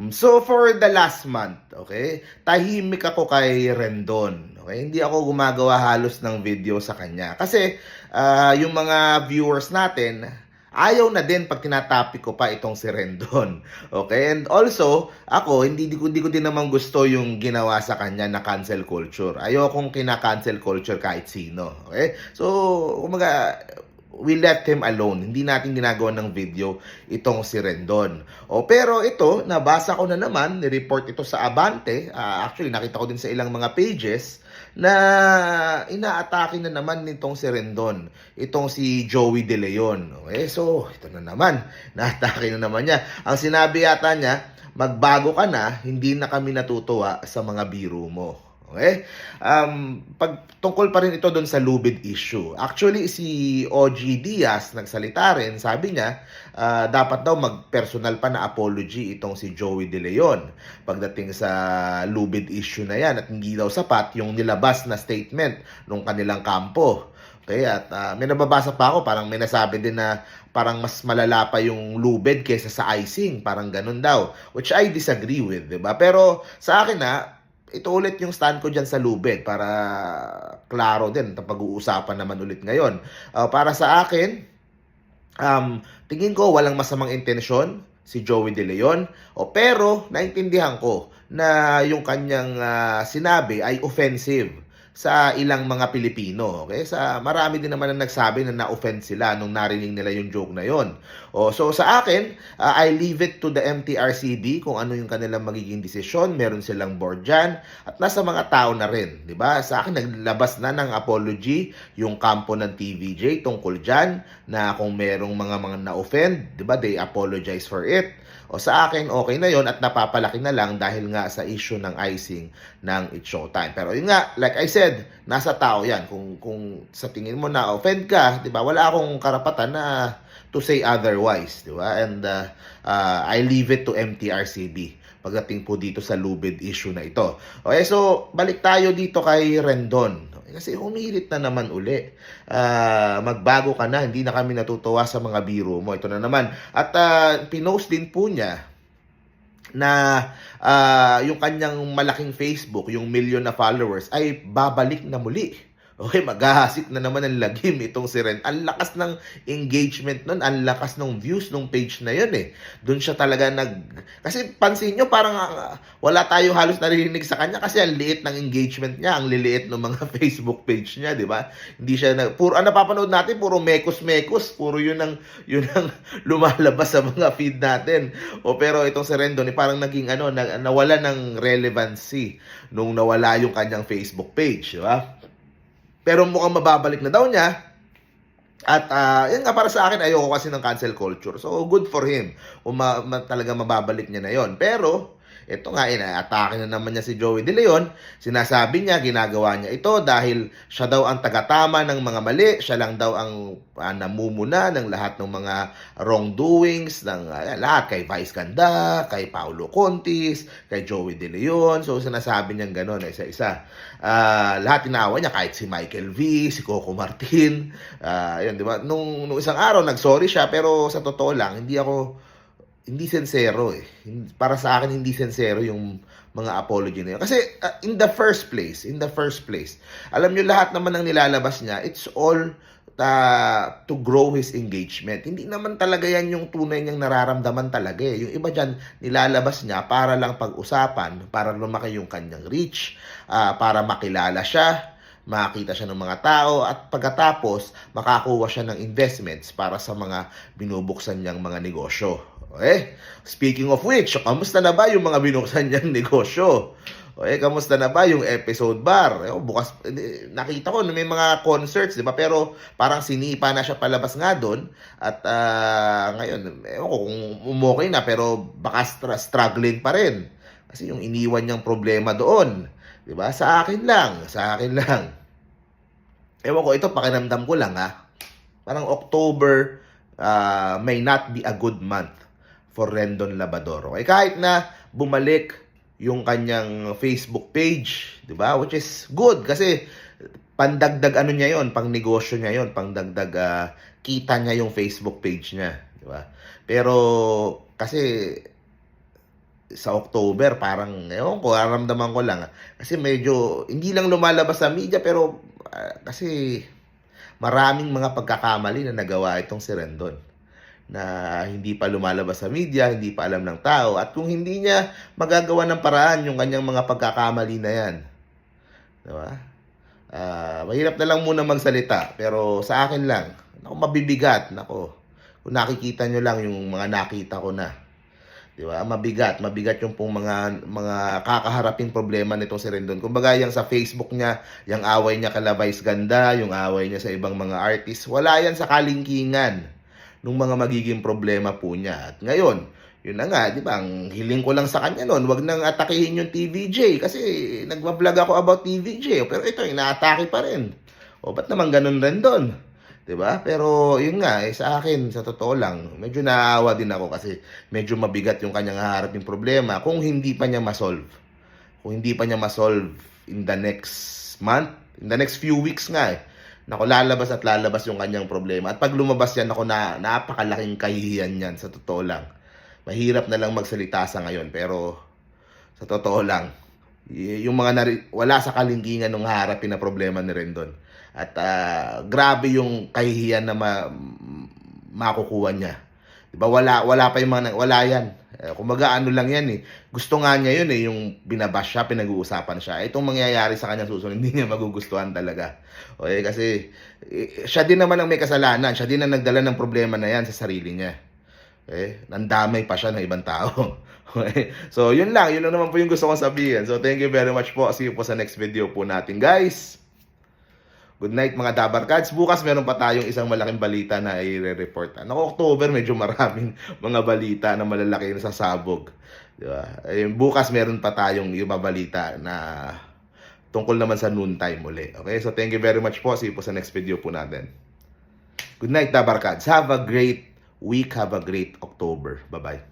So for the last month, okay, tahimik ako kay Rendon. Okay, hindi ako gumagawa halos ng video sa kanya. Kasi yung mga viewers natin, ayaw na din pag tinatopic ko pa itong si Rendon. Okay, and also, ako, hindi ko din naman gusto yung ginawa sa kanya na cancel culture. Ayokong kina-cancel culture kahit sino. Okay, so, kumaga, we left him alone. Hindi natin ginagawa ng video itong si Rendon. Pero ito, nabasa ko na naman, ni-report ito sa Abante. Actually, nakita ko din sa ilang mga pages na inaatake na naman nitong si Rendon. Itong si Joey De Leon. Okay, so, ito na naman. Naatake na naman niya. Ang sinabi yata niya, magbago ka na, hindi na kami natutuwa sa mga biro mo. Okay? Tungkol pa rin ito doon sa Lubid issue. Actually, si OG Diaz nagsalita rin. Sabi niya, dapat daw mag-personal pa na apology itong si Joey De Leon pagdating sa Lubid issue na yan. At hindi daw sapat yung nilabas na statement nung kanilang kampo. Okay? At may nababasa pa ako, parang may nasabi din na parang mas malala pa yung Lubid kaysa sa icing. Parang ganun daw. Which I disagree with, diba? Pero sa akin ito ulit yung stand ko dyan sa Lubid para klaro din. Pag-uusapan naman ulit ngayon. Para sa akin, tingin ko walang masamang intensyon si Joey De Leon. Pero naintindihan ko na yung kanyang sinabi ay offensive sa ilang mga Pilipino. Okay? Marami din naman na nagsabi na na-offend sila nung narinig nila yung joke na yon. So sa akin, I leave it to the MTRCB kung ano yung kanilang magiging desisyon. Meron silang board dyan. At nasa mga tao na rin. Diba? Sa akin, naglabas na ng apology yung kampo ng TVJ tungkol dyan na kung merong mga na-offend, diba? They apologize for it. Sa akin, okay na yon at napapalaki na lang dahil nga sa issue ng icing ng It's Showtime. Pero yun nga, like I said, nasa tao yan. Kung sa tingin mo na offend ka, di ba, wala akong karapatan na to say otherwise. Di ba? And I leave it to MTRCB pagdating po dito sa Lubid issue na ito. Okay, so balik tayo dito kay Rendon. Kasi humirit na naman uli. Magbago ka na, hindi na kami natutuwa sa mga biro mo. Ito na naman. At pinost din po niya na yung kanyang malaking Facebook, yung million na followers, ay babalik na muli. Okay, maghahasit na naman ng lagim itong si Ren. Ang lakas ng engagement nun, ang lakas ng views ng page na yun eh. Doon siya talaga Kasi pansin nyo, parang wala tayo halos narinig sa kanya kasi ang liit ng engagement niya, ang liliit ng mga Facebook page niya, di ba? Hindi siya napapanood natin, puro mekos-mekos, puro yun ang lumalabas sa mga feed natin. Pero itong si Ren doon, parang naging nawala ng relevancy nung nawala yung kanyang Facebook page, di ba? Pero mukhang mababalik na daw niya. At yan nga, para sa akin, ayoko kasi ng cancel culture. So, good for him. Talaga mababalik niya na yon. Pero, ito nga, atake na naman niya si Joey De Leon. Sinasabi niya, ginagawa niya ito dahil siya daw ang tagatama ng mga mali. Siya lang daw ang namumuna ng lahat ng mga wrongdoings, ng lahat. Kay Vice Ganda, kay Paulo Contis, kay Joey De Leon. So, sinasabi niya gano'n, isa-isa. Lahat tinaawa niya, kahit si Michael V, si Coco Martin. Yun, di ba? Nung isang araw, nag-sorry siya, pero sa totoo lang, hindi sincero eh. Para sa akin, hindi sincero yung mga apology na yun. Kasi in the first place, alam nyo lahat naman ng nilalabas niya, it's all to grow his engagement. Hindi naman talaga yan yung tunay niyang nararamdaman talaga eh. Yung iba dyan, nilalabas niya para lang pag-usapan, para lumaki yung kanyang reach, para makilala siya, makita siya ng mga tao, at pagkatapos, makakuha siya ng investments para sa mga binubuksan niyang mga negosyo. Okay? Speaking of which, kamusta na ba yung mga binuksan niyang negosyo? Okay, kamusta na ba yung episode bar? Bukas, nakita ko na may mga concerts, di ba? Pero parang sinipa na siya palabas nga doon. At ngayon, ewan ko kung umokay na, pero baka struggling pa rin. Kasi yung iniwan niyang problema doon, di ba? Sa akin lang. Ewan ko, ito pakiramdam ko lang Parang October may not be a good month for Rendon Labador. Okay? Kahit na bumalik yung kanyang Facebook page, 'di ba? Which is good kasi pandagdag niya 'yon, pang negosyo niya 'yon, pangdagdag kita niya yung Facebook page niya, 'di ba? Pero kasi sa October, parang, ewan ko, naramdaman ko lang. Kasi medyo, hindi lang lumalabas sa media, pero kasi maraming mga pagkakamali na nagawa itong si Rendon na hindi pa lumalabas sa media, hindi pa alam ng tao. At kung hindi niya magagawa ng paraan yung kanyang mga pagkakamali na yan, di ba? Mahirap na lang muna magsalita. Pero sa akin lang, naku, mabibigat. Nako, kung nakikita nyo lang yung mga nakita ko na. Di ba? Mabigat yung pong mga kakaharaping problema nitong si Rendon. Kumbaga yung sa Facebook niya, yung away niya kala Vice Ganda, yung away niya sa ibang mga artist, wala yan sa kalingkingan ng mga magiging problema po niya. At ngayon, yun na nga, di ba, ang hiling ko lang sa kanya noon, wag nang atakihin yung TVJ kasi nagbablog ako about TVJ. Pero ito, inaatake pa rin. O, ba't naman ganun Rendon? 'Di ba? Pero yun nga, sa akin, sa totoo lang, medyo naawa din ako kasi medyo mabigat yung kanyang haharaping problema kung hindi pa niya ma-solve. Kung hindi pa niya ma-solve in the next month, in the next few weeks nga eh. Nako, lalabas at lalabas yung kanyang problema. At pag lumabas yan, ako, napakalaking kahihiyan yan, sa totoo lang. Mahirap na lang magsalita sa ngayon, pero sa totoo lang, yung mga wala sa kalingkingan ng haharapin na problema ni Rendon. At grabe yung kahihiyan na makukuha niya. 'Di ba? Wala pa yung mga wala yan. Kumbaga ano lang yan eh. Gusto nga niya yun eh, yung binabash siya, pinag-uusapan siya. Itong mangyayari sa kanya susunod, hindi niya magugustuhan talaga. Okay, kasi siya din naman ang may kasalanan. Siya din ang nagdala ng problema na yan sa sarili niya. Okay? Nandamay pa siya ng ibang tao. Okay? So, yun lang naman po yung gusto kong sabihin. So, thank you very much po. See you po sa next video po natin, guys. Good night mga Dabarkads. Bukas meron pa tayong isang malaking balita na i-report. Naku, October medyo maraming mga balita na malalaki na sasabog. Diba? Bukas meron pa tayong yung balita na tungkol naman sa noontime uli. Okay? So thank you very much po. See you po sa next video po natin. Good night Dabarkads. Have a great week. Have a great October. Bye-bye.